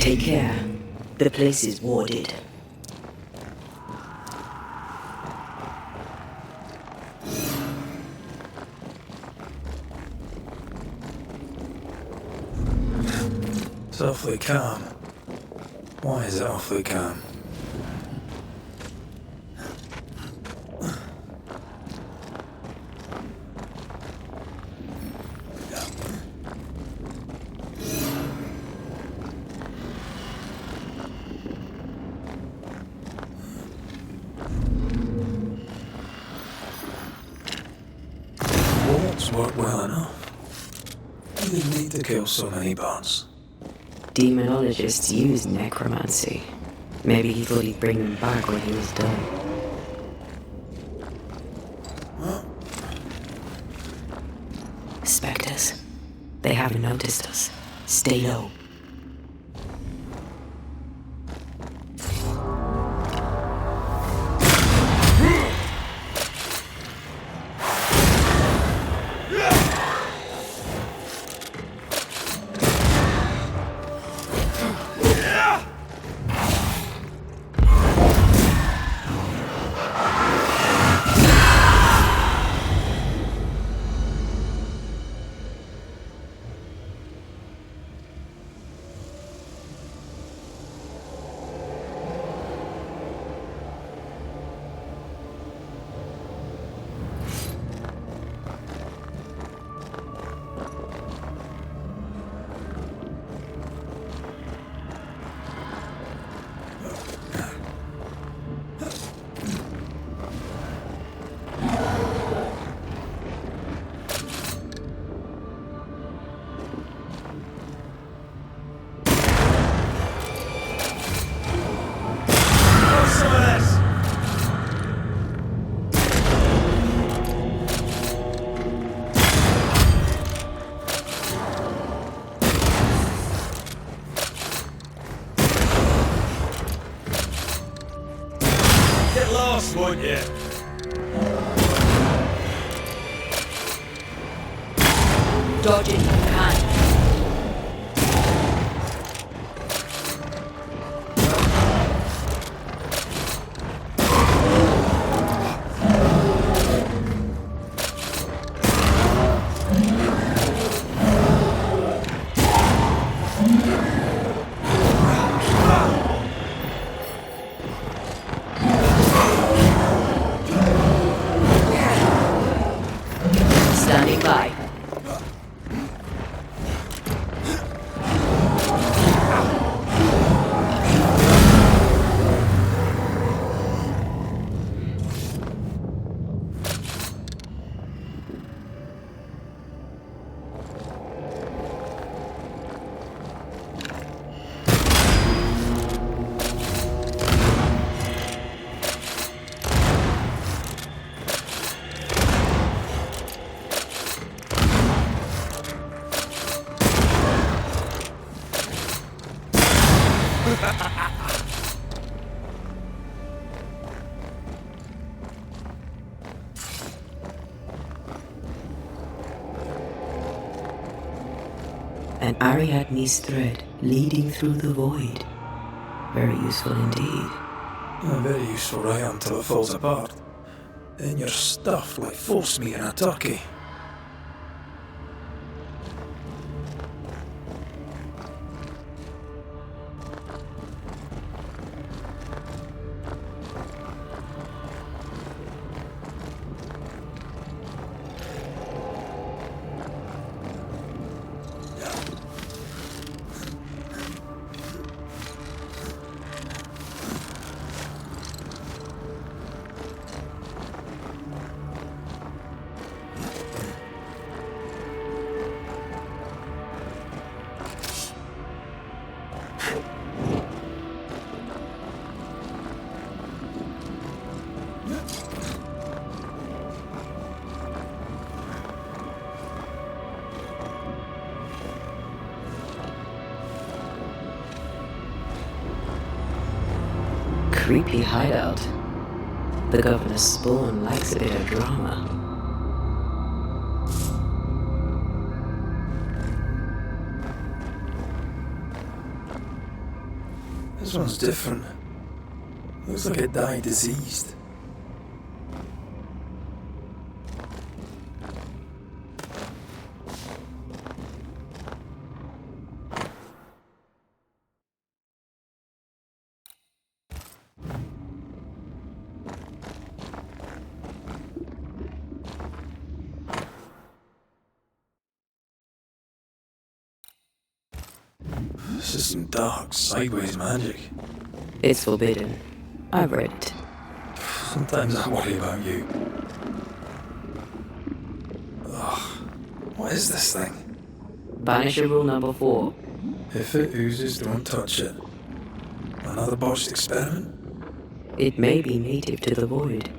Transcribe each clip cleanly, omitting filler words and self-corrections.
Take care. The place is warded. It's awfully calm. Why is it awfully calm? Bolts work well enough. You didn't need to kill so many bots. Demonologists use necromancy. Maybe he thought he'd bring them back when he was done. Spectres. They haven't noticed us. Stay low. Won't you? Dodge it if you can. Standing by. An Ariadne's thread leading through the void. Very useful indeed. Very useful right until it falls apart. Then you're stuffed like force meat in a turkey. Creepy hideout. The governor's spawn likes a bit of drama. This one's different. Looks like it died diseased. This is some dark, sideways magic. It's forbidden. I've read it. Sometimes I worry about you. Ugh. What is this thing? Banisher rule number 4. If it oozes, don't touch it. Another botched experiment? It may be native to the void.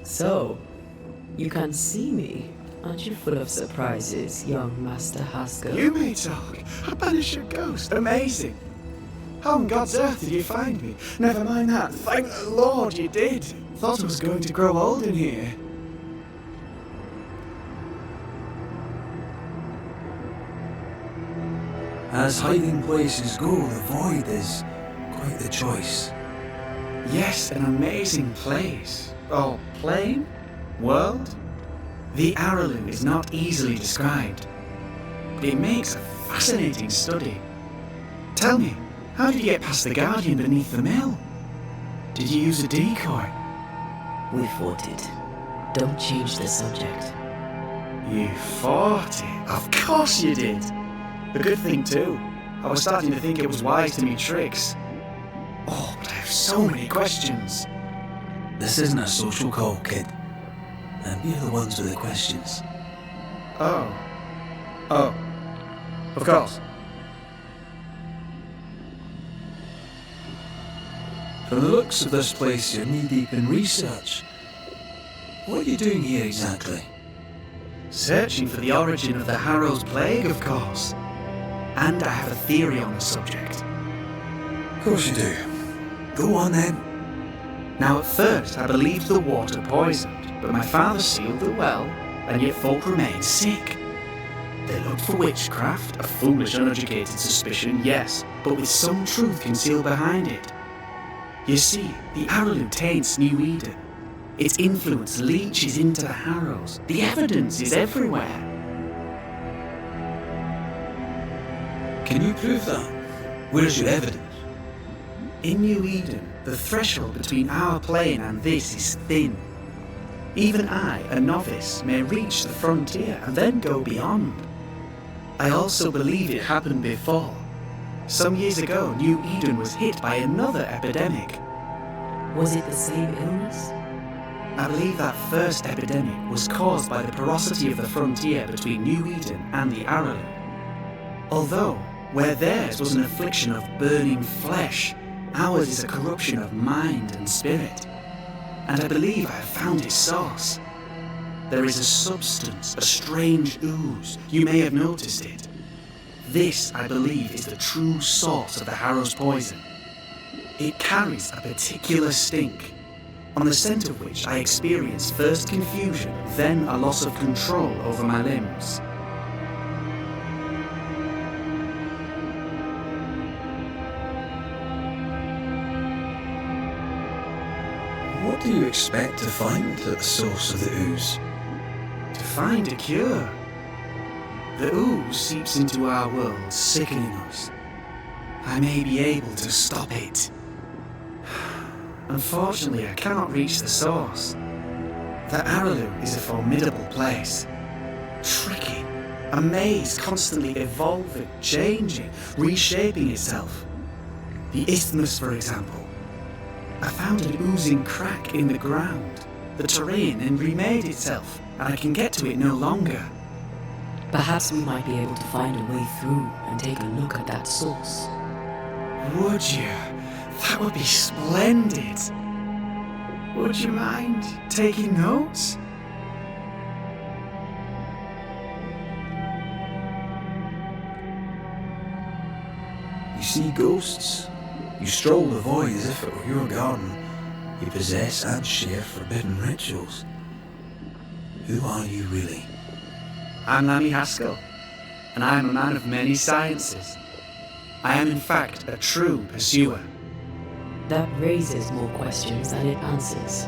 So, you can see me. Aren't you full of surprises, young Master Haskell? You may talk. A Banisher ghost. Amazing. How on God's earth did you find me? Never mind that. Thank the Lord you did. Thought I was going to grow old in here. As hiding places go, the void is quite the choice. Yes, an amazing place. Oh, plane? World? The Araloo is not easily described. It makes a fascinating study. Tell me, how did you get past the Guardian beneath the mill? Did you use a decoy? We fought it. Don't change the subject. You fought it? Of course you did. A good thing too. I was starting to think it was wise to meet tricks. Oh, but I have so many questions. This isn't a social call, kid. And we're the ones with the questions. Oh. Of course. From the looks of this place, you're knee-deep in research. What are you doing here exactly? Searching for the origin of the Harrow's Plague, of course. And I have a theory on the subject. Of course you do. Go on then. Now at first I believed the water poisoned, but my father sealed the well, and yet folk remained sick. They looked for witchcraft, a foolish, uneducated suspicion, yes, but with some truth concealed behind it. You see, the Araloo taints New Eden. Its influence leaches into the Harrows. The evidence is everywhere. Can you prove that? Where's your evidence? In New Eden, the threshold between our plane and this is thin. Even I, a novice, may reach the frontier and then go beyond. I also believe it happened before. Some years ago, New Eden was hit by another epidemic. Was it the same illness? I believe that first epidemic was caused by the porosity of the frontier between New Eden and the Araloo. Although, where theirs was an affliction of burning flesh, ours is a corruption of mind and spirit. And I believe I have found its source. There is a substance, a strange ooze. You may have noticed it. This, I believe, is the true source of the Harrow's poison. It carries a particular stink, on the scent of which I experience first confusion, then a loss of control over my limbs. What do you expect to find at the source of the ooze? To find a cure. The ooze seeps into our world, sickening us. I may be able to stop it. Unfortunately, I cannot reach the source. The Araloo is a formidable place. Tricky. A maze constantly evolving, changing, reshaping itself. The isthmus, for example. I found an oozing crack in the ground. The terrain and remade itself, and I can get to it no longer. Perhaps we might be able to find a way through and take a look at that source. Would you? That would be splendid. Would you mind taking notes? You see ghosts? You stroll the void as if it were your garden, You possess and share forbidden rituals. Who are you really? I'm Lammy Haskell, and I am a man of many sciences. I am in fact a true pursuer. That raises more questions than it answers.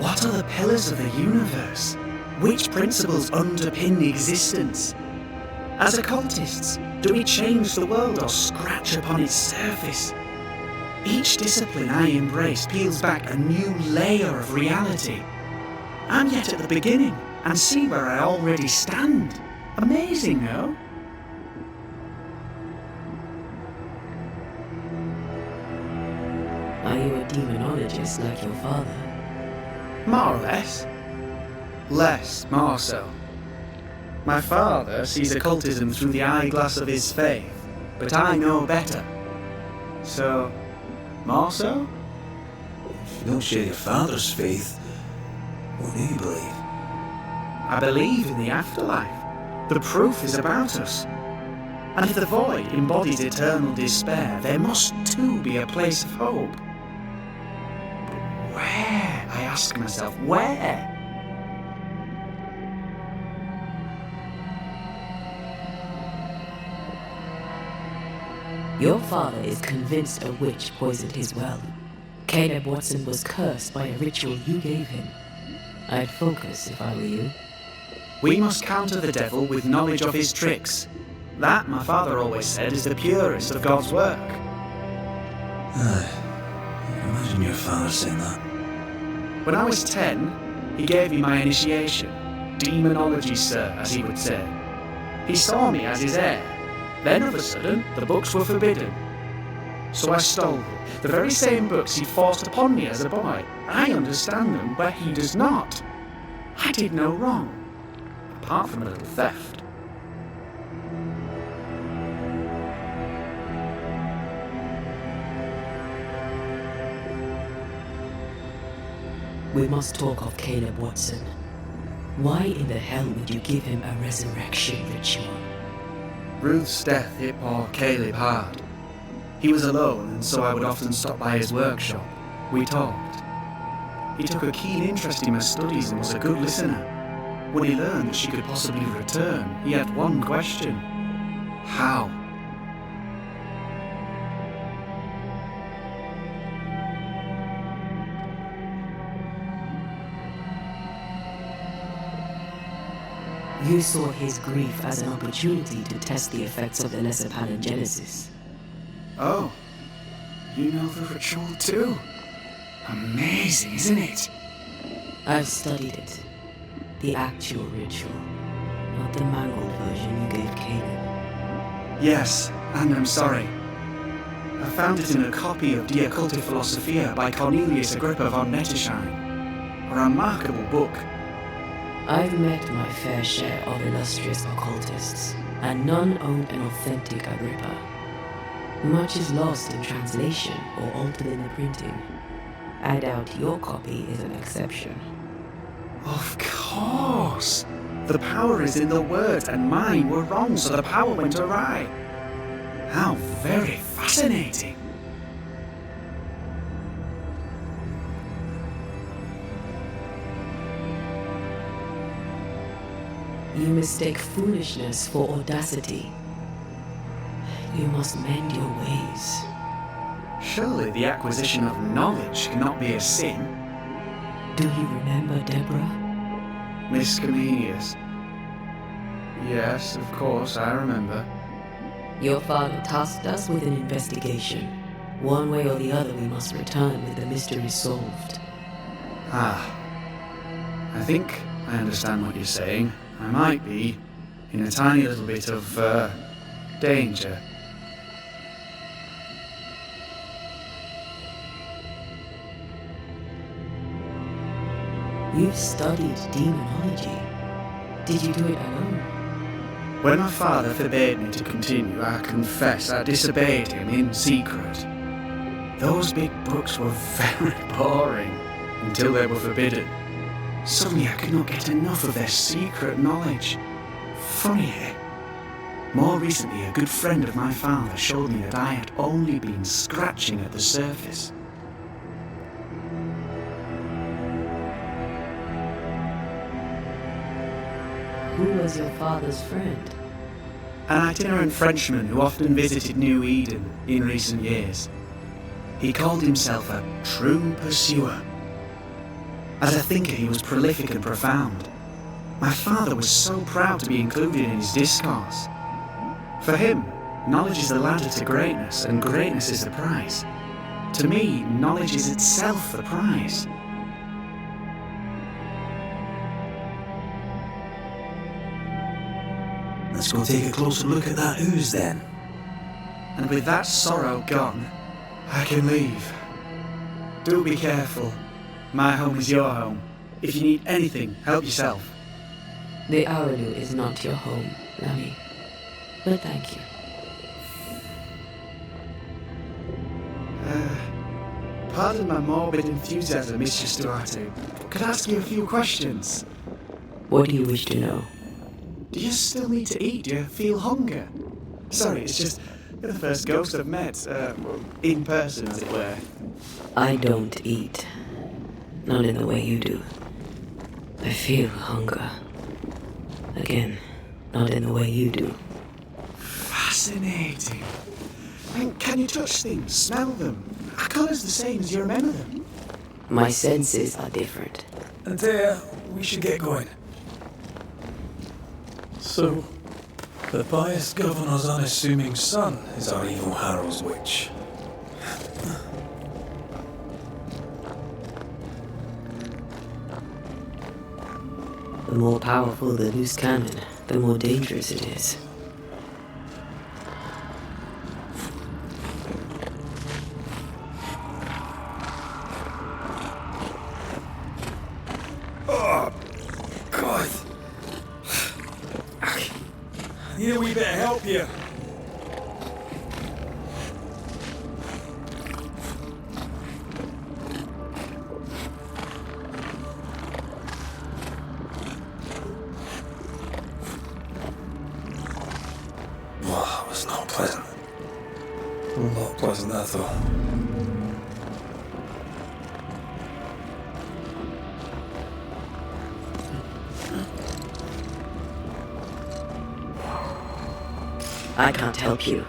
What are the pillars of the universe? Which principles underpin existence? As occultists, do we change the world or scratch upon its surface? Each discipline I embrace peels back a new layer of reality. I'm yet at the beginning, and see where I already stand. Amazing, no? Are you a demonologist like your father? More or less. Less, more so. My father sees occultism through the eyeglass of his faith, but I know better. So, more so? If you don't share your father's faith, what do you believe? I believe in the afterlife. The proof is about us. And if the void embodies eternal despair, there must too be a place of hope. But where? I ask myself, where? Your father is convinced a witch poisoned his well. Caleb Watson was cursed by a ritual you gave him. I'd focus if I were you. We must counter the devil with knowledge of his tricks. That, my father always said, is the purest of God's work. I can imagine your father saying that. When I was 10, he gave me my initiation. Demonology, sir, as he would say. He saw me as his heir. Then, of a sudden, the books were forbidden. So I stole them, the very same books he forced upon me as a boy. I understand them, but he does not. I did no wrong, apart from a little theft. We must talk of Caleb Watson. Why in the hell would you give him a resurrection ritual? Ruth's death hit poor Caleb hard. He was alone, and so I would often stop by his workshop. We talked. He took a keen interest in my studies and was a good listener. When he learned that she could possibly return, he had one question. How? You saw his grief as an opportunity to test the effects of the lesser palingenesis. Oh, you know the ritual too? Amazing, isn't it? I've studied it. The actual ritual, not the mangled version you gave Caleb. Yes, and I'm sorry. I found it in a copy of De Occulti Philosophia by Cornelius Agrippa von Nettersheim. A remarkable book. I've met my fair share of illustrious occultists, and none own an authentic Agrippa. Much is lost in translation or altered in the printing. I doubt your copy is an exception. Of course! The power is in the words, and mine were wrong, so the power went awry. How very fascinating! You mistake foolishness for audacity. You must mend your ways. Surely the acquisition of knowledge cannot be a sin. Do you remember Deborah? Miss Comenius. Yes, of course, I remember. Your father tasked us with an investigation. One way or the other, we must return with the mystery solved. Ah. I think I understand what you're saying. I might be in a tiny little bit of, danger. You've studied demonology. Did you do it alone? When my father forbade me to continue, I confess I disobeyed him in secret. Those big books were very boring until they were forbidden. Suddenly I could not get enough of their secret knowledge. Funny, eh? More recently, a good friend of my father showed me that I had only been scratching at the surface. Who was your father's friend? An itinerant Frenchman who often visited New Eden in recent years. He called himself a true pursuer. As a thinker, he was prolific and profound. My father was so proud to be included in his discourse. For him, knowledge is the ladder to greatness, and greatness is the prize. To me, knowledge is itself the prize. Let's go take a closer look at that ooze then. And with that sorrow gone, I can leave. Do be careful. My home is your home. If you need anything, help yourself. The Arulu is not your home, Rami. But thank you. Pardon my morbid enthusiasm, Mistress Duarte. Could I ask you a few questions? What do you wish to know? Do you still need to eat? Do you feel hunger? Sorry, it's just you're the first ghost I've met, in person, as it were. I don't eat. Not in the way you do. I feel hunger. Again, not in the way you do. Fascinating. And can you touch things, smell them? Are colours the same as you remember them? My senses are different. Antea, we should get going. So, the pious governor's unassuming son is our evil Harrow's witch. The more powerful the loose cannon, the more dangerous it is. Oh, God. I need a wee bit of help here. Well, that was not pleasant. Not pleasant at all. I can't help you.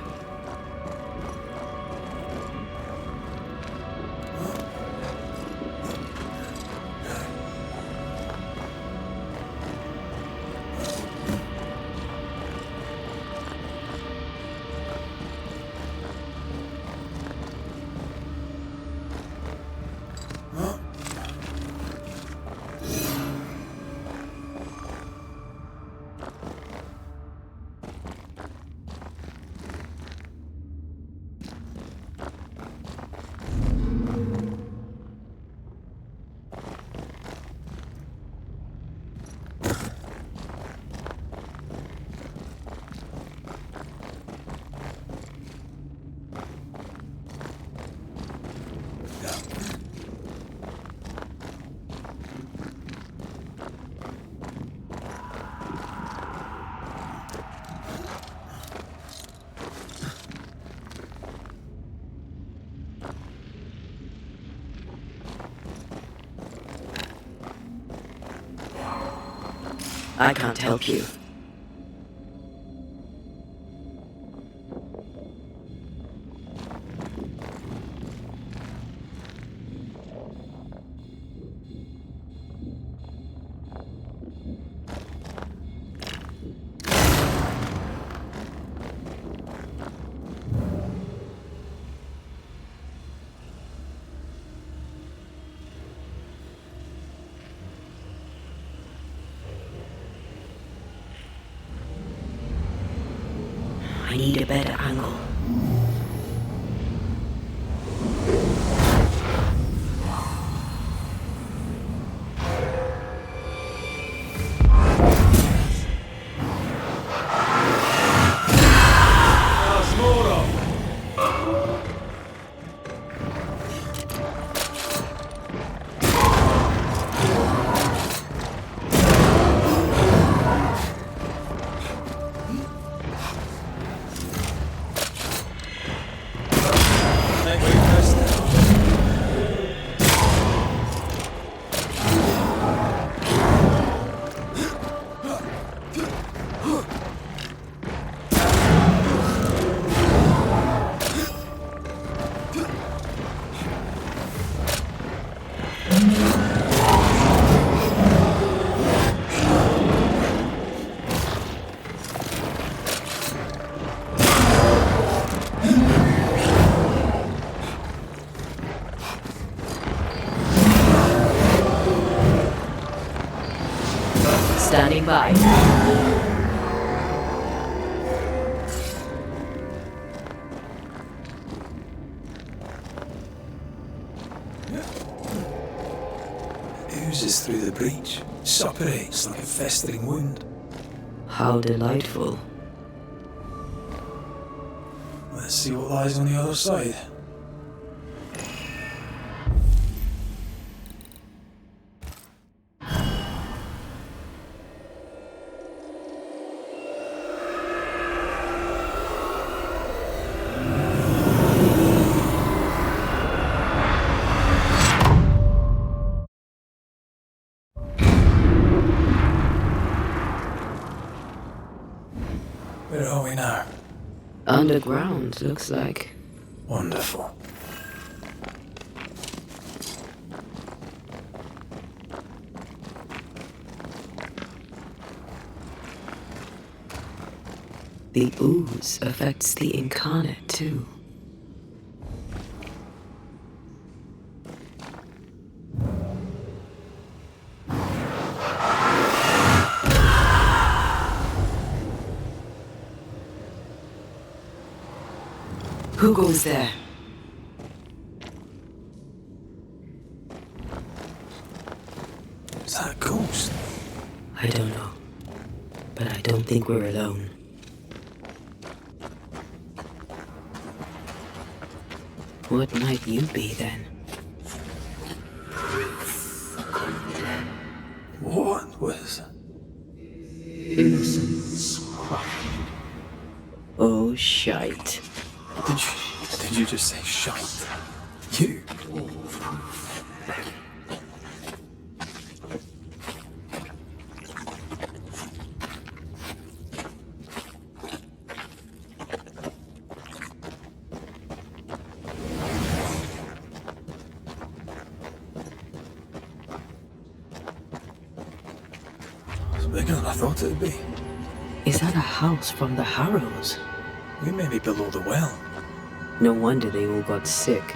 I can't help you. I need a better angle. There's more of. Standing by. Oozes through the breach, suppurates like a festering wound. How delightful. Let's see what lies on the other side. Where are we now? Underground, looks like. Wonderful. The ooze affects the incarnate too. Who goes there? Is that a ghost? I don't know. But I don't think we're alone. What might you be then? What was... Innocence. Oh, shite. Did you just say shite? You? It's bigger than I thought it'd be. Is that a house from the Harrows? We may be below the well. No wonder they all got sick.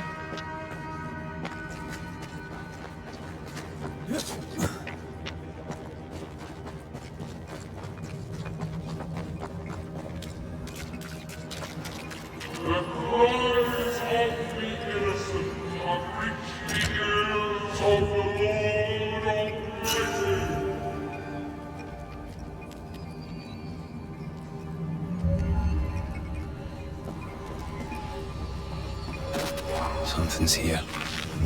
Something's here.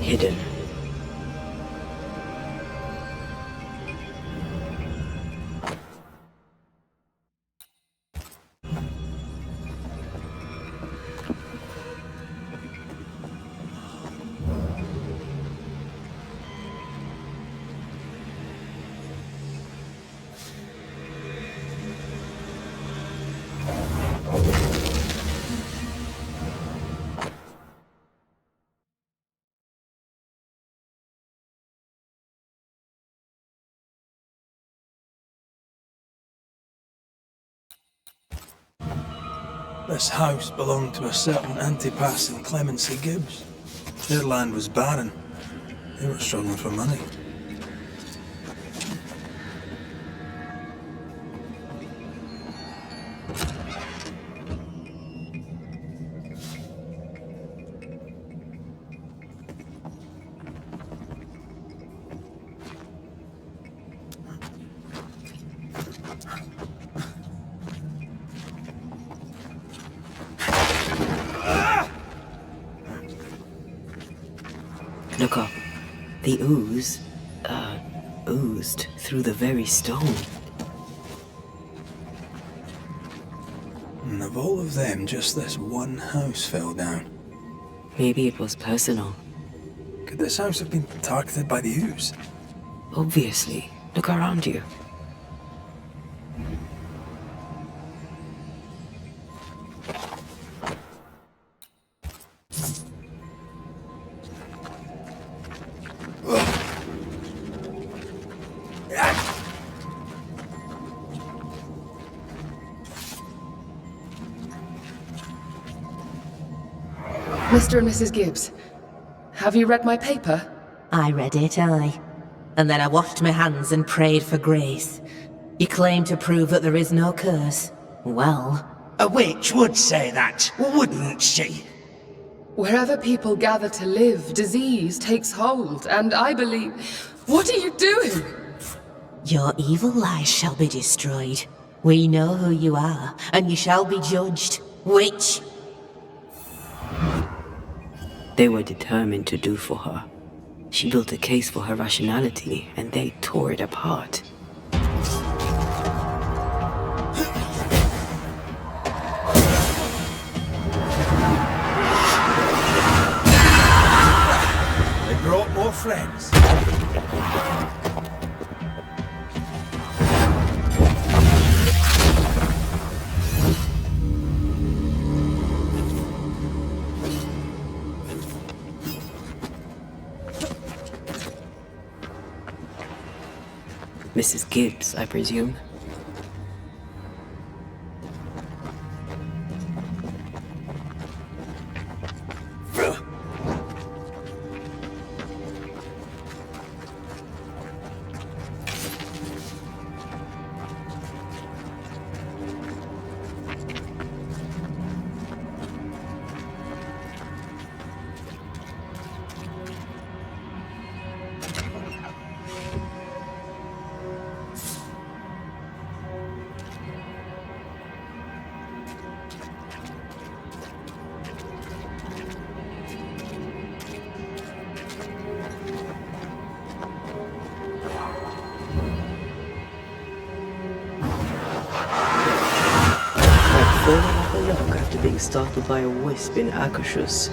Hidden. This house belonged to a certain antipass in Clemency Gibbs. Their land was barren. They were struggling for money. Look up. The ooze, oozed through the very stone. And of all of them, just this one house fell down. Maybe it was personal. Could this house have been targeted by the ooze? Obviously. Look around you. Mr. and Mrs. Gibbs, have you read my paper? I read it, aye. And then I washed my hands and prayed for grace. You claim to prove that there is no curse. Well, A witch would say that, wouldn't she? Wherever people gather to live, disease takes hold, and I believe... What are you doing? your evil lies shall be destroyed. We know who you are, and you shall be judged. Witch! They were determined to do for her. She built a case for her rationality, and they tore it apart. They brought more friends. Mrs. Gibbs, I presume. Falling off a log after being startled by a wisp in Akashus.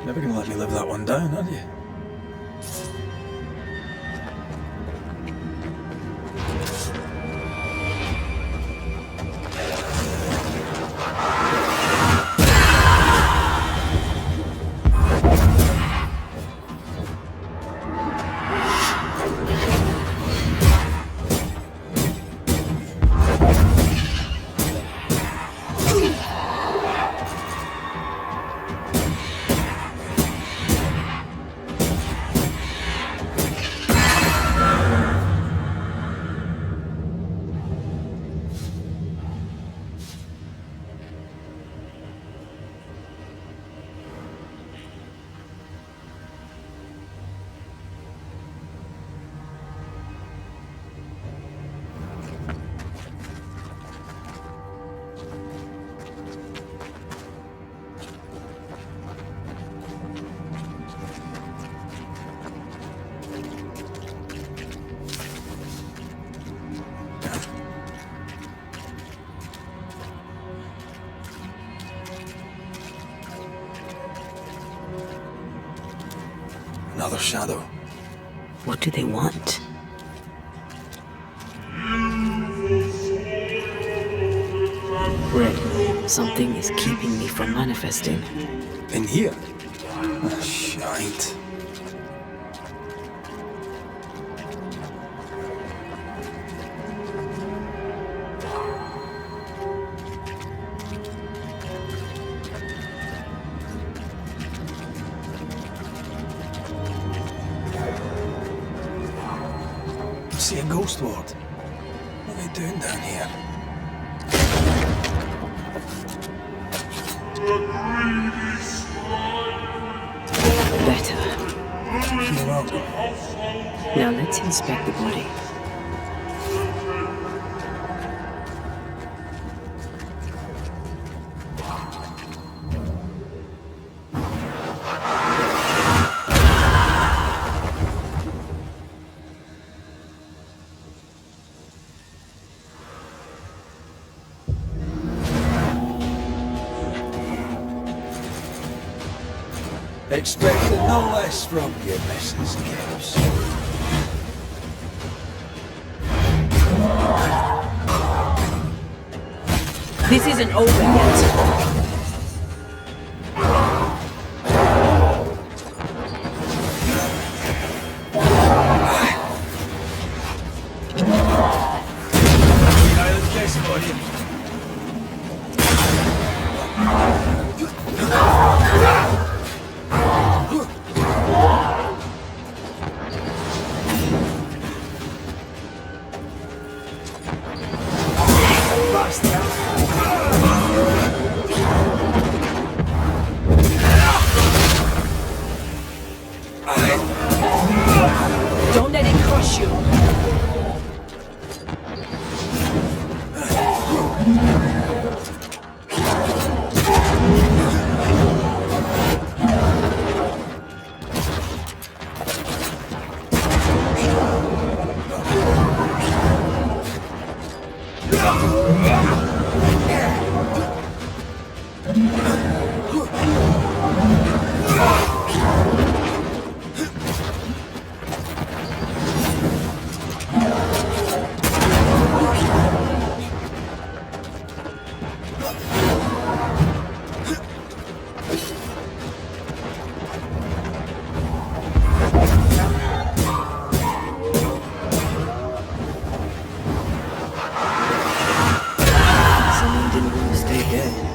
Never gonna let me live that one down, are you? Another shadow. What do they want? Red, something is keeping me from manifesting. In here? Ah, shite. See a ghost ward. What are they doing down here? Better. You're welcome. Now let's inspect the body. Expected no less from you, Mrs. Gibbs. This isn't over yet. crush you! Someone didn't want to stay dead.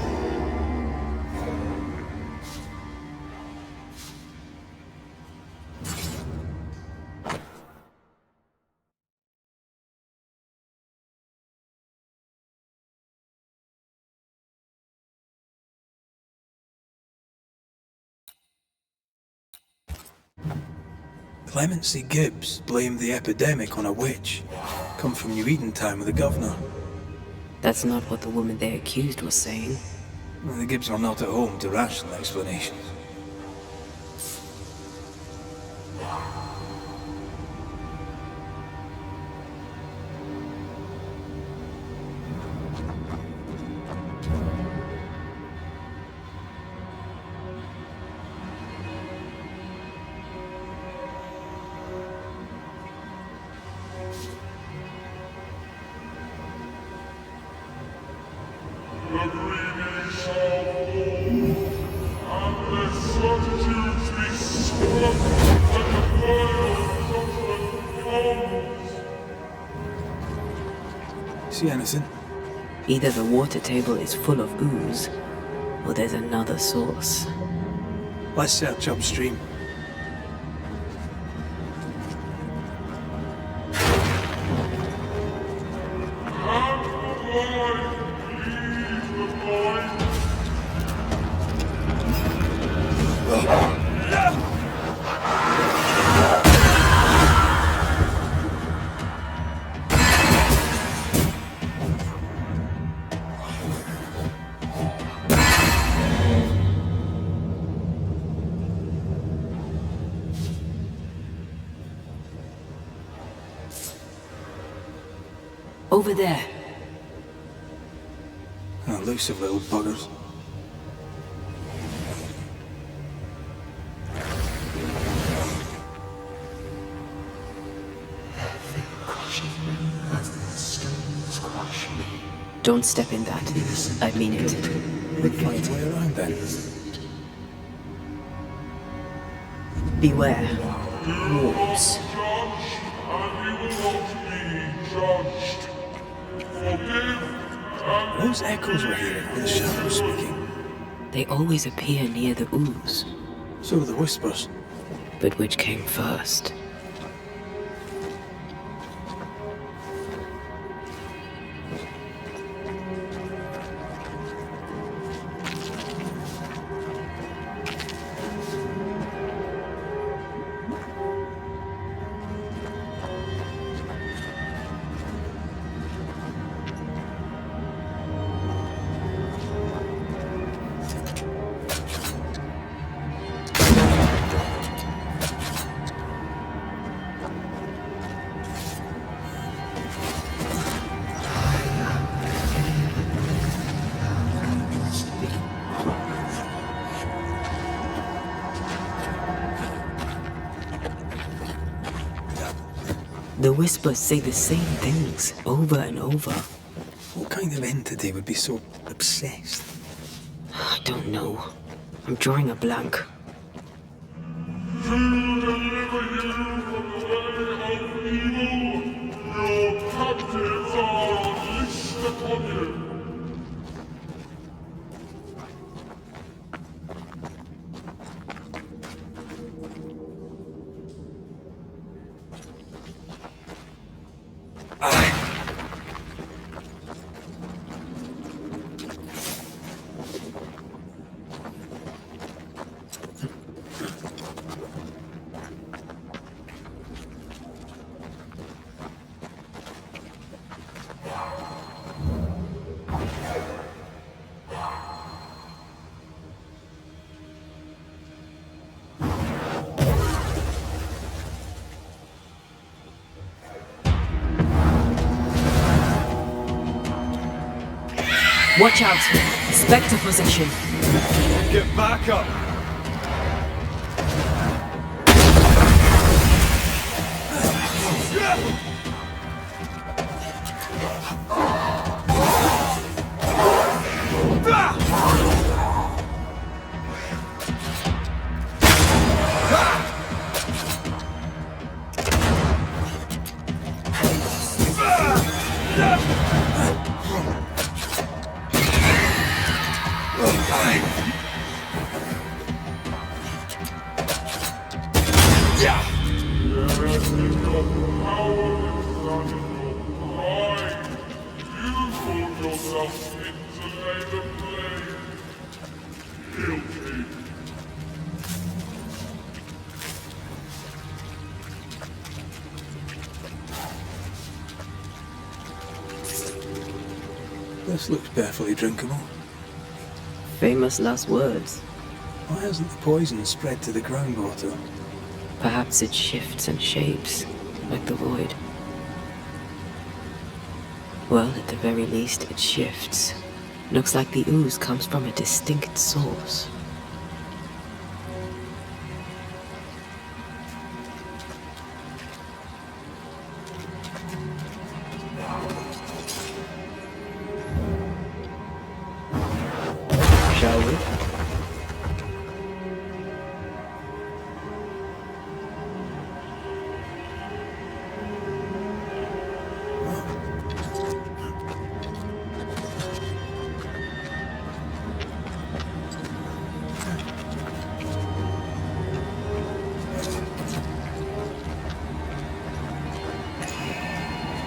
Clemency Gibbs blamed the epidemic on a witch. Come from New Eden time with the governor. That's not what the woman they accused was saying. The Gibbs were not at home to rational explanations. See anything? Either the water table is full of ooze, or there's another source. Let's search upstream. Over there. Elusive little buggers. Don't step in that. I mean it. We'll find a way around then. Beware. Wolves. Those echoes we're hearing are the shadows speaking. They always appear near the ooze. So do the whispers. But which came first? The whispers say the same things over and over. What kind of entity would be so obsessed? I don't know. I'm drawing a blank. Watch out. Spectre possession. Get back up! This looks perfectly drinkable. Famous last words. Why hasn't the poison spread to the groundwater? Perhaps it shifts and shapes, like the void. Well, at the very least, it shifts. Looks like the ooze comes from a distinct source. Shall we?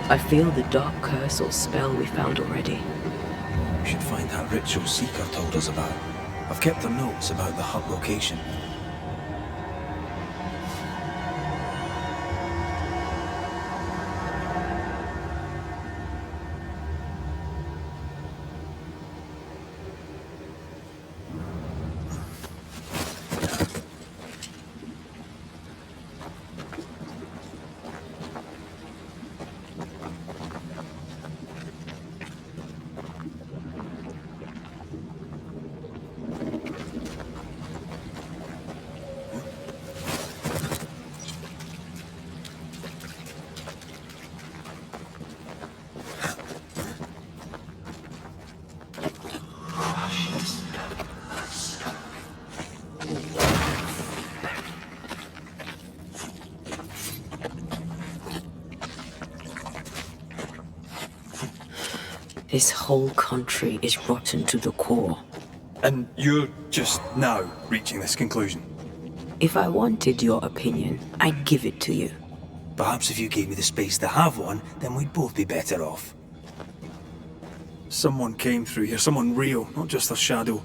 I feel the dark curse or spell we found already. We should find that ritual Seeker told us about. I've kept the notes about the hut location. This whole country is rotten to the core. And you're just now reaching this conclusion? If I wanted your opinion, I'd give it to you. Perhaps if you gave me the space to have one, then we'd both be better off. Someone came through here, someone real, not just a shadow.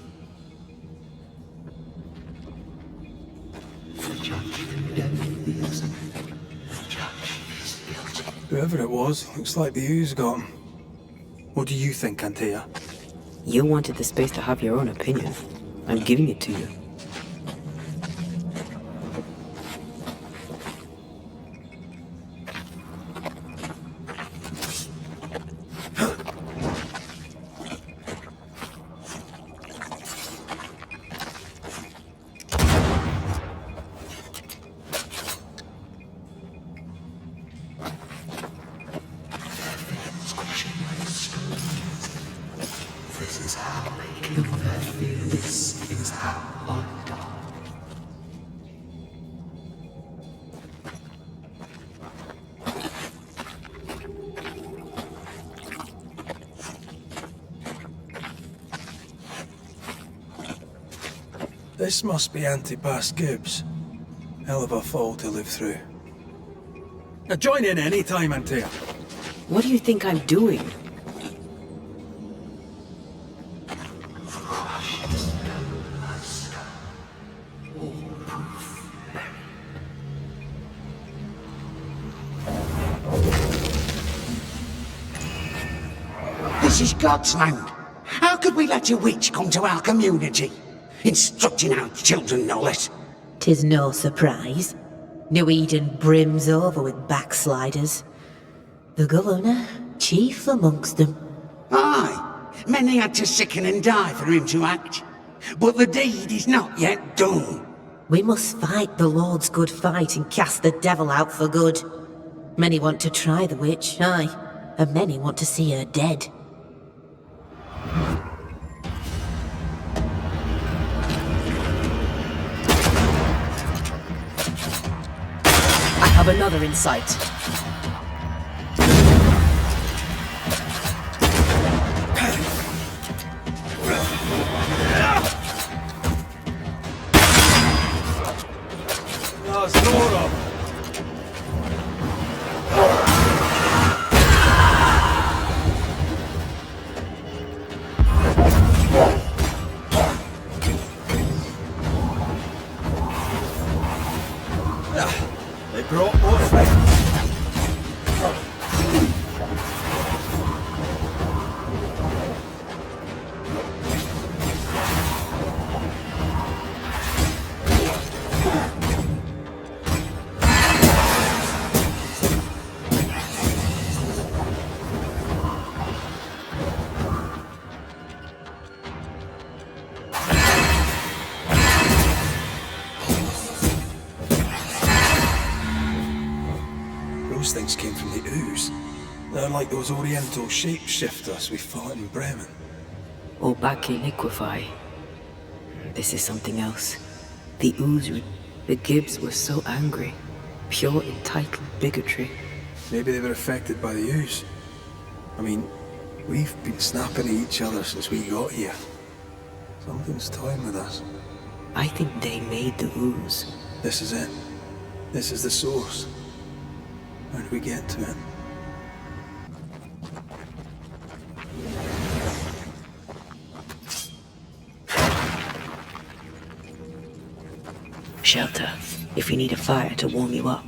Whoever it was, looks like the ooze got him. What do you think, Antea? You wanted the space to have your own opinion. I'm giving it to you. This must be Clemency Gibbs. Hell of a fall to live through. Now join in any time, Antea. What do you think I'm doing? This is God's land. How could we let a witch come to our community? Instructing our children, no less. 'Tis no surprise. New Eden brims over with backsliders. The governor, chief amongst them. Aye, Many had to sicken and die for him to act. But the deed is not yet done. We must fight the Lord's good fight and cast the devil out for good. Many want to try the witch, aye, and many want to see her dead. I have another insight. There's more of them. They brought more friends. Those things came from the ooze. They're like those oriental shapeshifters we fought in Bremen. Or back in Liquefy. This is something else. The ooze, the Gibbs were so angry. Pure entitled bigotry. Maybe they were affected by the ooze. I mean, we've been snapping at each other since we got here. Something's toying with us. I think they made the ooze. This is it. This is the source. How do we get to it? Shelter, if you need a fire to warm you up.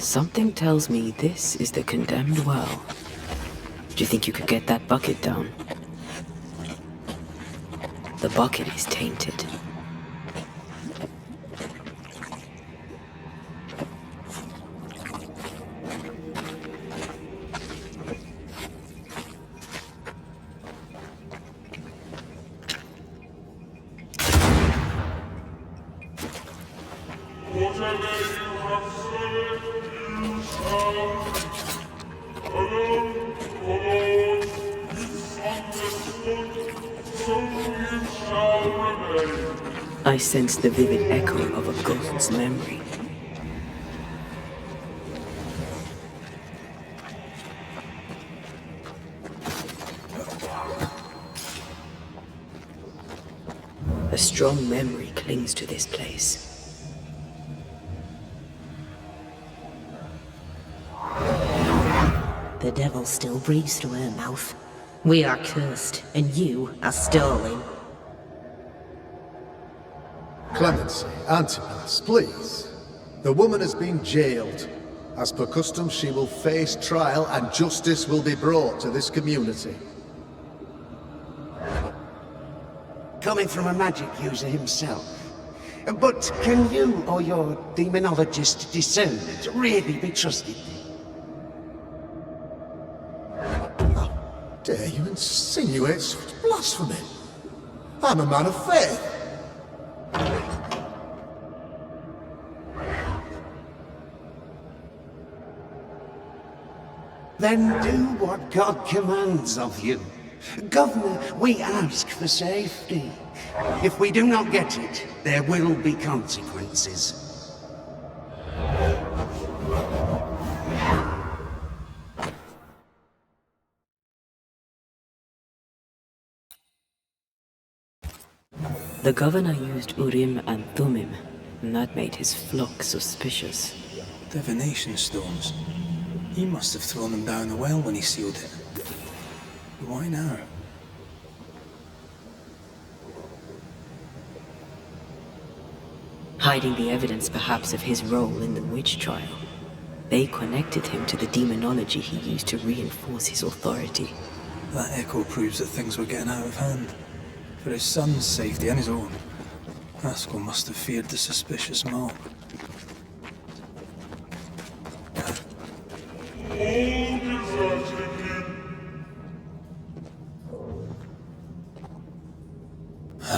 Something tells me this is the condemned well. Do you think you could get that bucket down? The bucket is tainted. I sense the vivid echo of a ghost's memory. A strong memory clings to this place. The devil still breathes through her mouth. We are cursed, and you are stolen. Clemency, Antipas, please. The woman has been jailed. As per custom, she will face trial and justice will be brought to this community. Coming from a magic user himself. But can you or your demonologist discernment really be trusted? How dare you insinuate such blasphemy? I'm a man of faith. Then do what God commands of you. Governor, we ask for safety. If we do not get it, there will be consequences. The governor used Urim and Thummim, and that made his flock suspicious. Divination stones. He must have thrown them down the well when he sealed it. But why now? Hiding the evidence perhaps of his role in the witch trial. They connected him to the demonology he used to reinforce his authority. That echo proves that things were getting out of hand. For his son's safety and his own, Haskell must have feared the suspicious mob.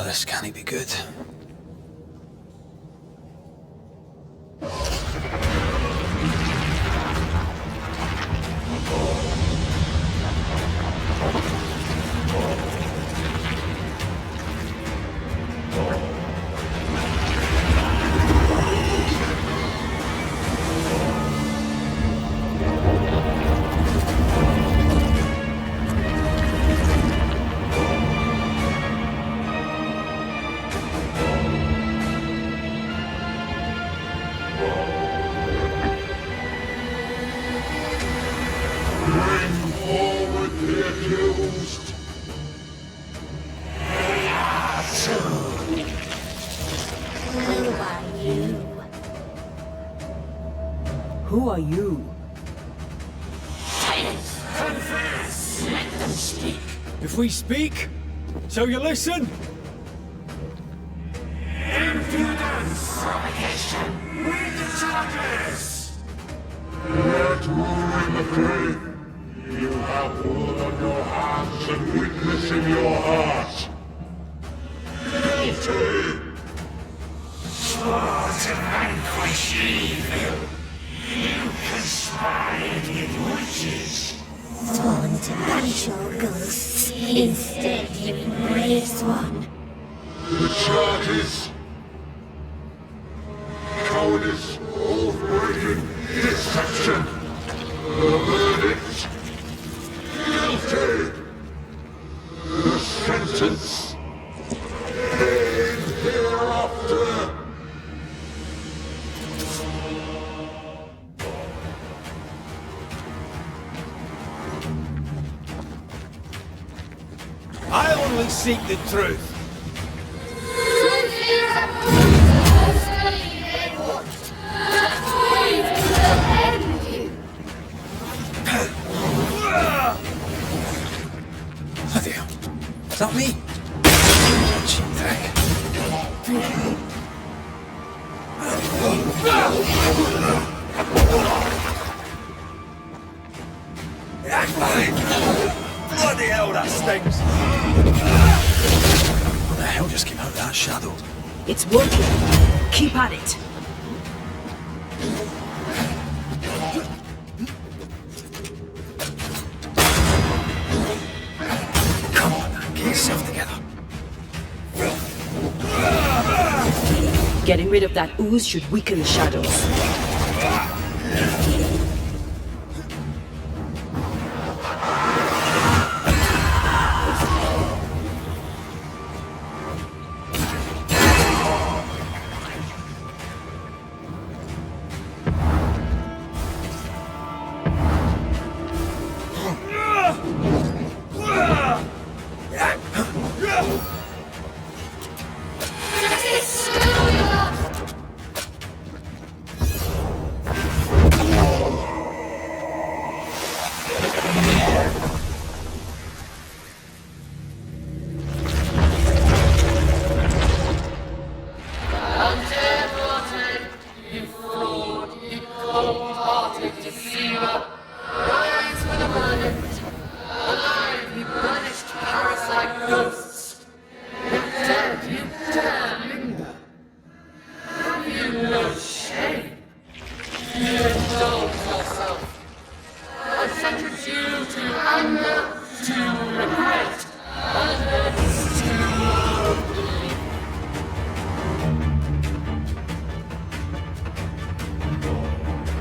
This can't be good. Who are you? Confess! Let them speak. If we speak, so you listen? Impudence! Provocation! Read the charges! Let rule in the faith. You have blood on your hands and weakness in your heart. Guilty! Swore to vanquish evil. You conspired with witches. Sworn to banish all ghosts. Instead, you embrace one. The charges. Cowardice, oath-breaking, deception. The verdict. Guilty. The sentence. Pain hereafter. I only seek the truth. Truth is a monster. That's why you Is that me? Cheap trick. Bloody hell, that stinks! What the hell just came out of that shadow? It's working. Keep at it. Come on, get yourself together. Getting rid of that ooze should weaken the shadows.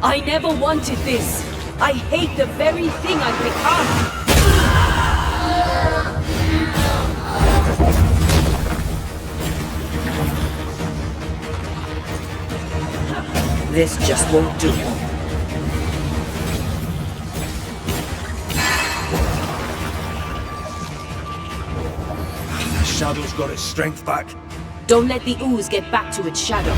I never wanted this. I hate the very thing I've become. This just won't do. The shadow's got its strength back. Don't let the ooze get back to its shadow.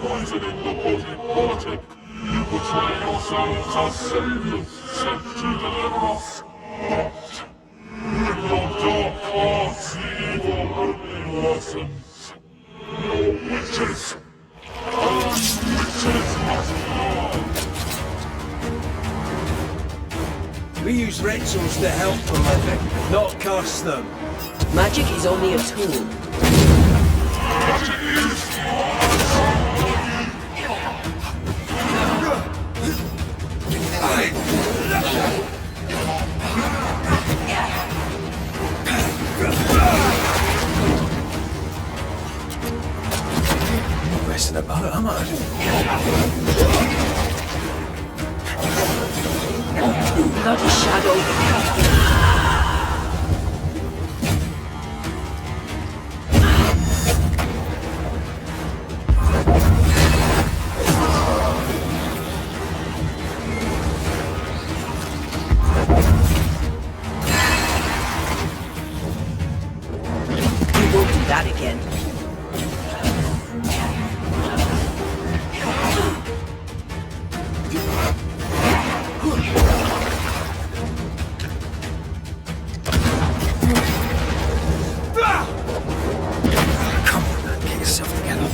Poisoning the body politic. You portray yourselves as saviors sent to deliver us. But with your dark hearts, the evil only worsens. Your witches and witches must learn. We use rituals to help the living, not curse them. Magic is only a tool. Magic is Messing about, am I? Bloody shadow. That again. Come on, get yourself together.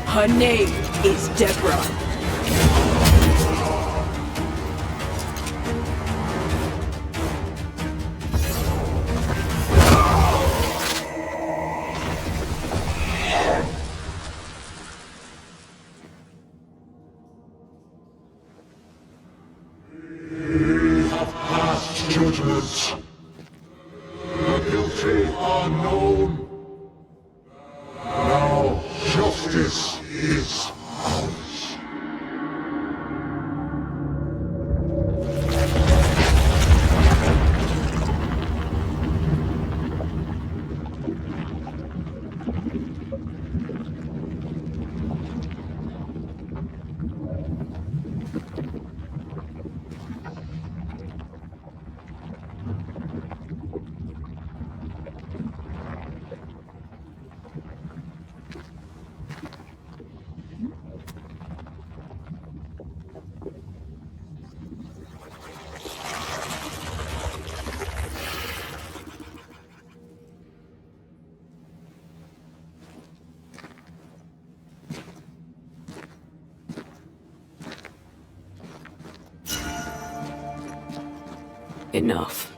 Her name is Deborah. judgment. The guilty are known. Now justice is ours. Enough.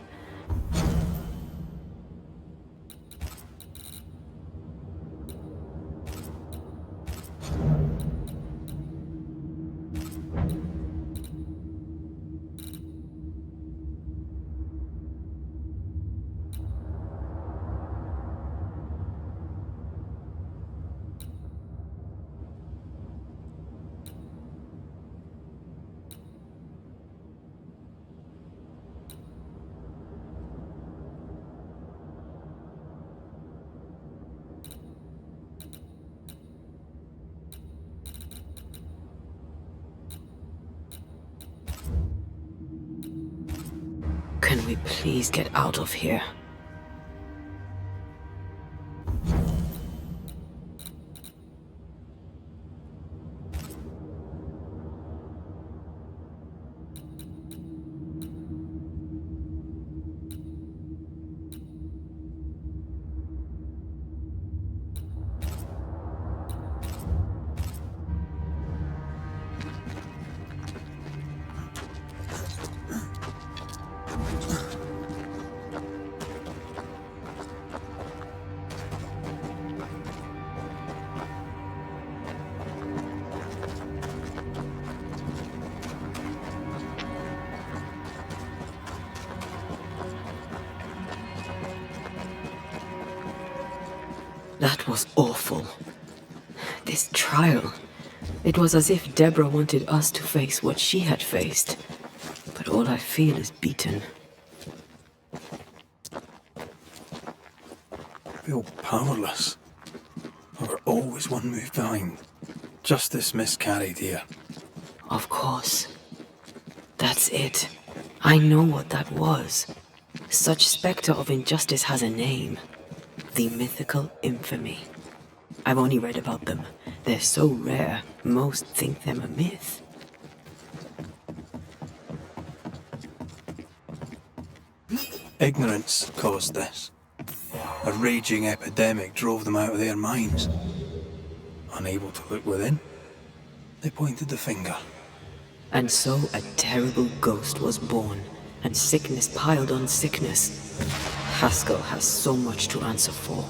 Can we please get out of here? That was awful. This trial. It was as if Deborah wanted us to face what she had faced. But all I feel is beaten. I feel powerless. We're always one move behind. Justice miscarried here. Of course. That's it. I know what that was. Such spectre of injustice has a name. The mythical infamy. I've only read about them. They're so rare, most think them a myth. Ignorance caused this. A raging epidemic drove them out of their minds. Unable to look within, they pointed the finger. And so a terrible ghost was born, and sickness piled on sickness. Haskell has so much to answer for.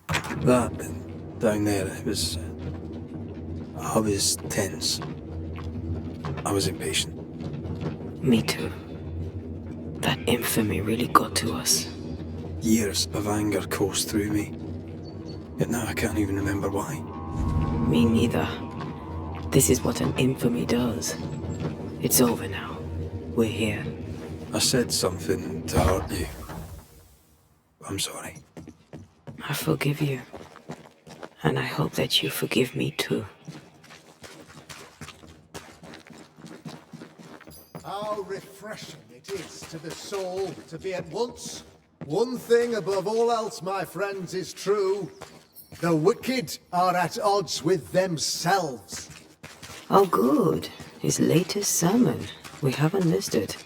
That down there, it was... I was tense. I was impatient. Me too. That infamy really got to us. Years of anger coursed through me. Yet now I can't even remember why. Me neither. This is what an infamy does. It's over now. We're here. I said something to hurt you. I'm sorry. I forgive you. And I hope that you forgive me too. How refreshing it is to the soul to be at once. One thing above all else, my friends, is true. The wicked are at odds with themselves. Oh good. His latest sermon. We haven't missed it.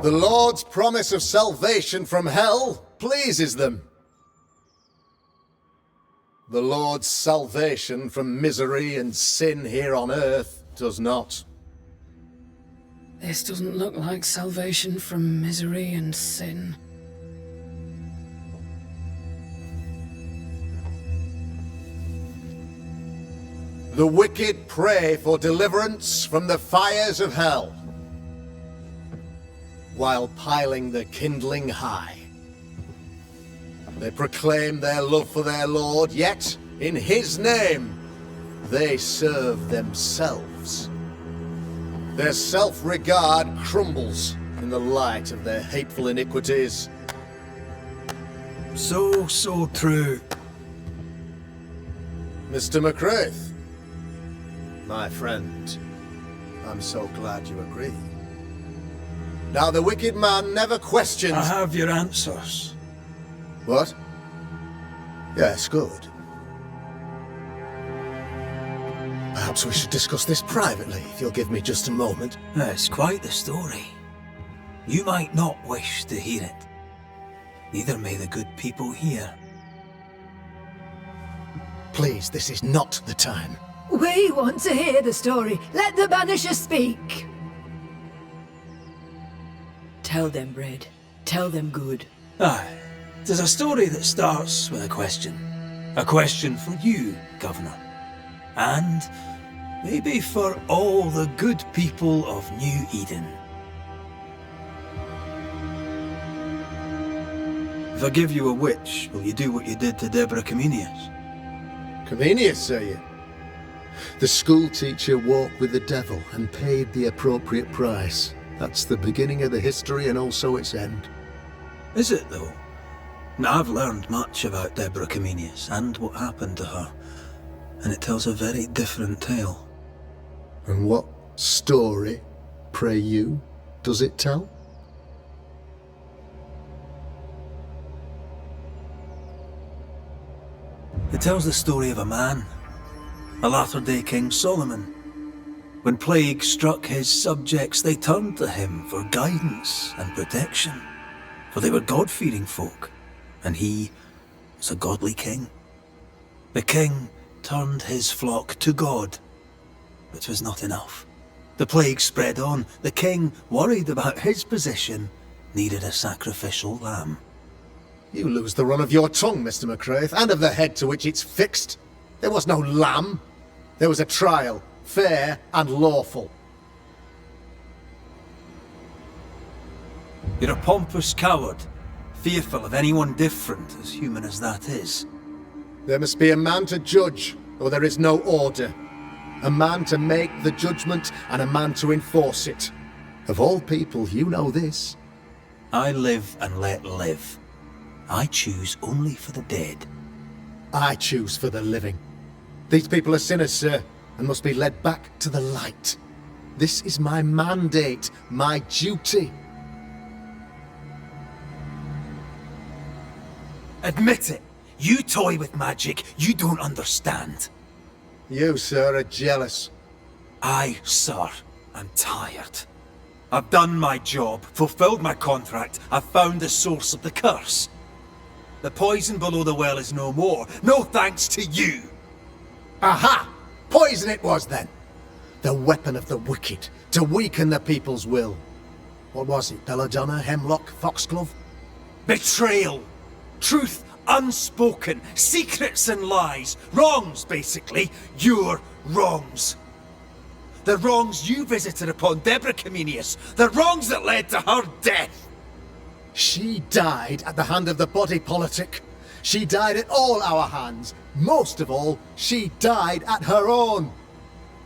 The Lord's promise of salvation from hell pleases them. The Lord's salvation from misery and sin here on earth does not. This doesn't look like salvation from misery and sin. The wicked pray for deliverance from the fires of hell, while piling the kindling high. They proclaim their love for their Lord, yet, in His name, they serve themselves. Their self-regard crumbles in the light of their hateful iniquities. So true. Mr. McCraith, my friend, I'm so glad you agree. Now, the wicked man never questions... I have your answers. What? Yes, good. Perhaps we should discuss this privately, if you'll give me just a moment. It's quite the story. You might not wish to hear it. Neither may the good people here. Please, this is not the time. We want to hear the story. Let the Banishers speak. Tell them, Red. Tell them good. Aye. There's a story that starts with a question. A question for you, Governor. And maybe for all the good people of New Eden. If I give you a witch, will you do what you did to Deborah Comenius? Comenius, say you? The school teacher walked with the devil and paid the appropriate price. That's the beginning of the history and also its end. Is it, though? Now, I've learned much about Deborah Comenius and what happened to her, and it tells a very different tale. And what story, pray you, does it tell? It tells the story of a man, a latter-day King Solomon. When plague struck his subjects, they turned to him for guidance and protection, for they were God-fearing folk, and he was a godly king. The king turned his flock to God, but it was not enough. The plague spread on. The king, worried about his position, needed a sacrificial lamb. You lose the run of your tongue, Mr. McCraith, and of the head to which it's fixed. There was no lamb. There was a trial, fair and lawful. You're a pompous coward, fearful of anyone different, as human as that is. There must be a man to judge, or there is no order. A man to make the judgment, and a man to enforce it. Of all people, you know this. I live and let live. I choose only for the dead. I choose for the living. These people are sinners, sir, and must be led back to the light. This is my mandate, my duty. Admit it. You toy with magic you don't understand. You, sir, are jealous. I, sir, am tired. I've done my job, fulfilled my contract, I've found the source of the curse. The poison below the well is no more, no thanks to you. Aha! Poison it was then. The weapon of the wicked, to weaken the people's will. What was it, Belladonna, Hemlock, Foxglove? Betrayal! Truth unspoken, secrets and lies. Wrongs, basically. Your wrongs. The wrongs you visited upon Deborah Comenius. The wrongs that led to her death. She died at the hand of the body politic. She died at all our hands. Most of all, she died at her own.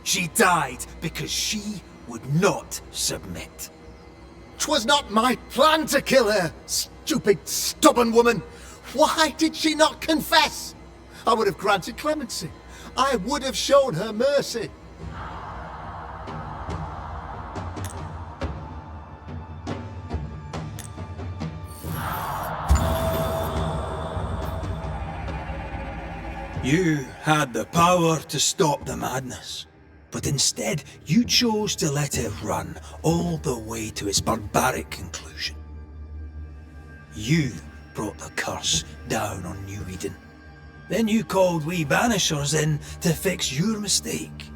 She died because she would not submit. 'Twas not my plan to kill her, stupid, stubborn woman. Why did she not confess? I would have granted clemency. I would have shown her mercy. You had the power to stop the madness, but instead you chose to let it run all the way to its barbaric conclusion. You brought the curse down on New Eden. Then you called we Banishers in to fix your mistake.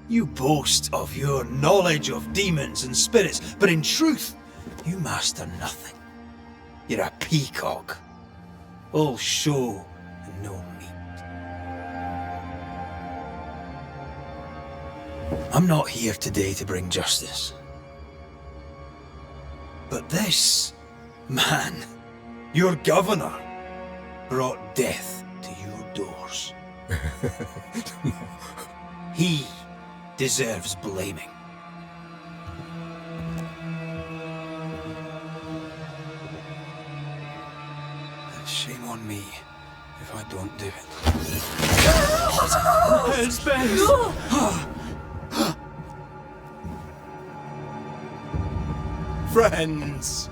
You boast of your knowledge of demons and spirits, but in truth, you master nothing. You're a peacock. All show and no meat. I'm not here today to bring justice. But this man, your governor, brought death to your doors. He deserves blaming. And shame on me if I don't do it. It's best. Friends,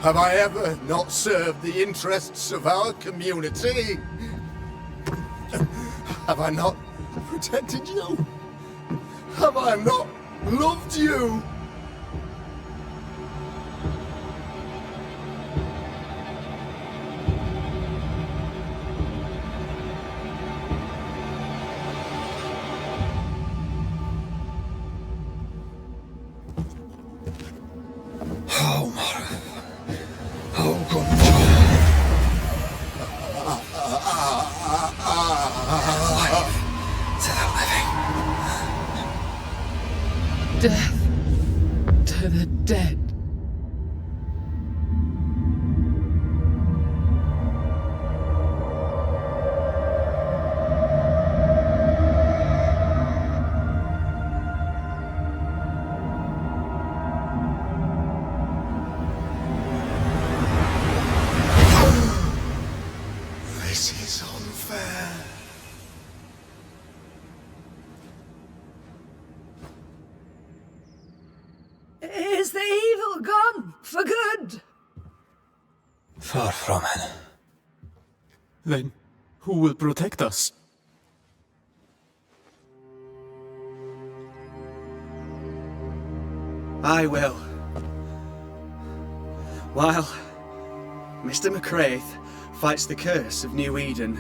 have I ever not served the interests of our community? Have I not protected you? Have I not loved you? Death to the dead. This is unfair. Is the evil gone for good? Far from it. Then who will protect us? I will. While Mr. McCraith fights the curse of New Eden,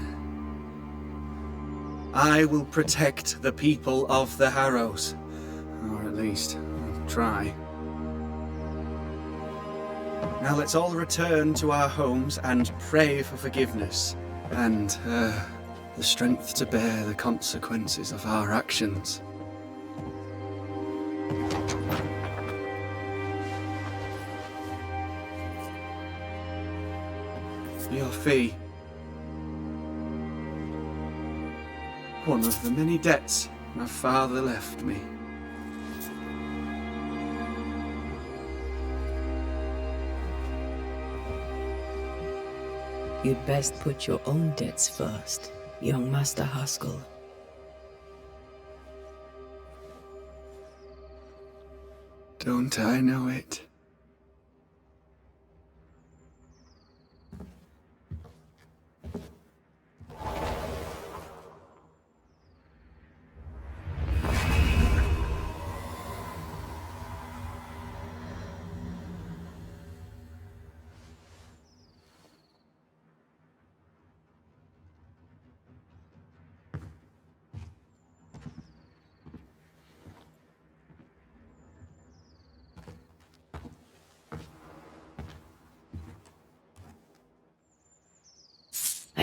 I will protect the people of the Harrows. Or at least, I'll try. Now let's all return to our homes and pray for forgiveness and the strength to bear the consequences of our actions. Your fee. One of the many debts my father left me. You'd best put your own debts first, young Master Haskell. Don't I know it?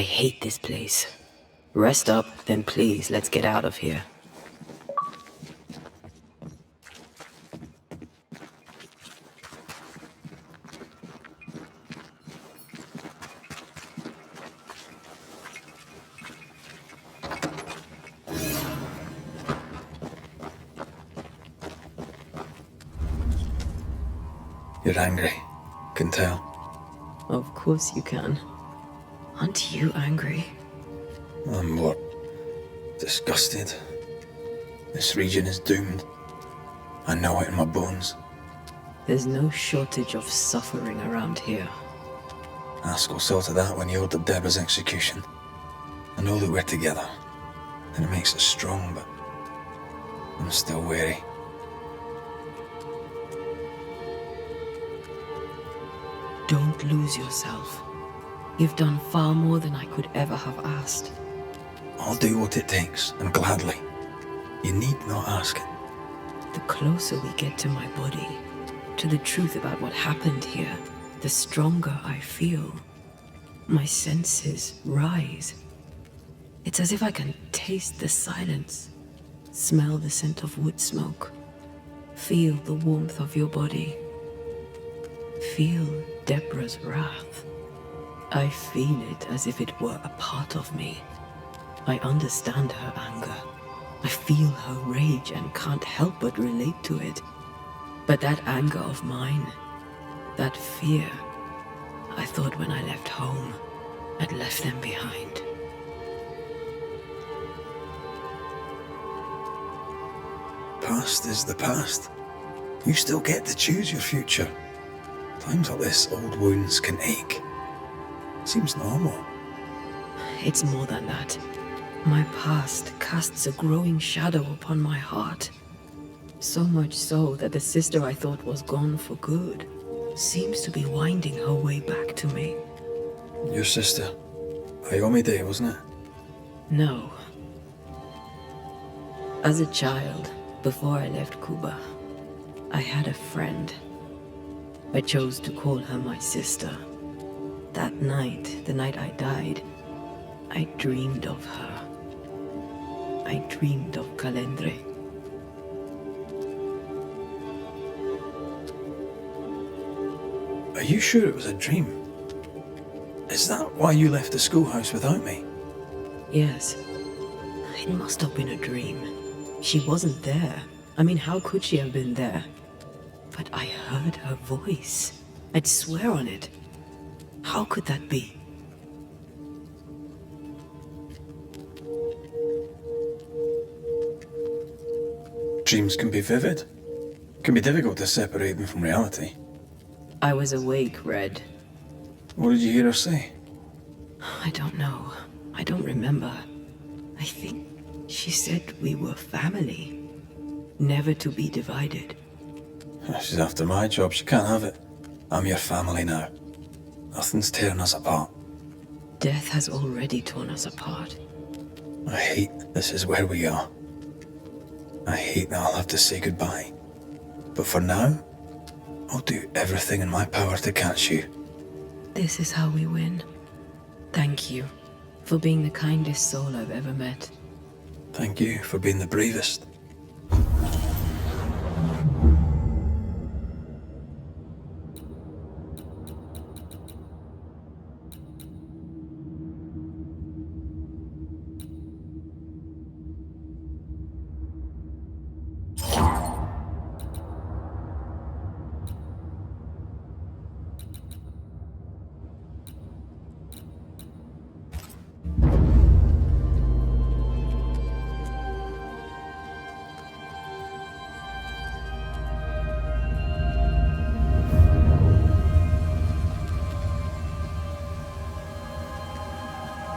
I hate this place. Rest up, then please, let's get out of here. You're angry. Can tell. Of course you can. Aren't you angry? I'm more disgusted. This region is doomed. I know it in my bones. There's no shortage of suffering around here. Askell saw to that when he ordered Deborah's execution. I know that we're together, and it makes us strong, but I'm still wary. Don't lose yourself. You've done far more than I could ever have asked. I'll do what it takes, and gladly. You need not ask. The closer we get to my body, to the truth about what happened here, the stronger I feel. My senses rise. It's as if I can taste the silence, smell the scent of wood smoke, feel the warmth of your body, feel Deborah's wrath. I feel it as if it were a part of me. I understand her anger. I feel her rage and can't help but relate to it. But that anger of mine, that fear, I thought when I left home, I'd left them behind. Past is the past. You still get to choose your future. Times like this, old wounds can ache. Seems normal. It's more than that. My past casts a growing shadow upon my heart. So much so that the sister I thought was gone for good seems to be winding her way back to me. Your sister. Iomi Day, wasn't it? No. As a child, before I left Cuba, I had a friend. I chose to call her my sister. That night, the night I died, I dreamed of her. I dreamed of Calendre. Are you sure it was a dream? Is that why you left the schoolhouse without me? Yes. It must have been a dream. She wasn't there. I mean, how could she have been there? But I heard her voice. I'd swear on it. How could that be? Dreams can be vivid. Can be difficult to separate them from reality. I was awake, Red. What did you hear her say? I don't know. I don't remember. I think she said we were family. Never to be divided. She's after my job. She can't have it. I'm your family now. Nothing's tearing us apart. Death has already torn us apart. I hate this is where we are. I hate that I'll have to say goodbye. But for now, I'll do everything in my power to catch you. This is how we win. Thank you for being the kindest soul I've ever met. Thank you for being the bravest.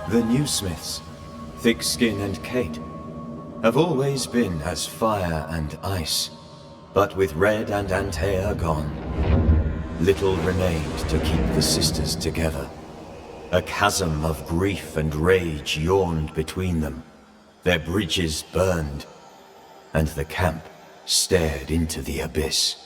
The new Smiths, Thickskin and Kate, have always been as fire and ice. But with Red and Antea gone, little remained to keep the sisters together. A chasm of grief and rage yawned between them. Their bridges burned, and the camp stared into the abyss.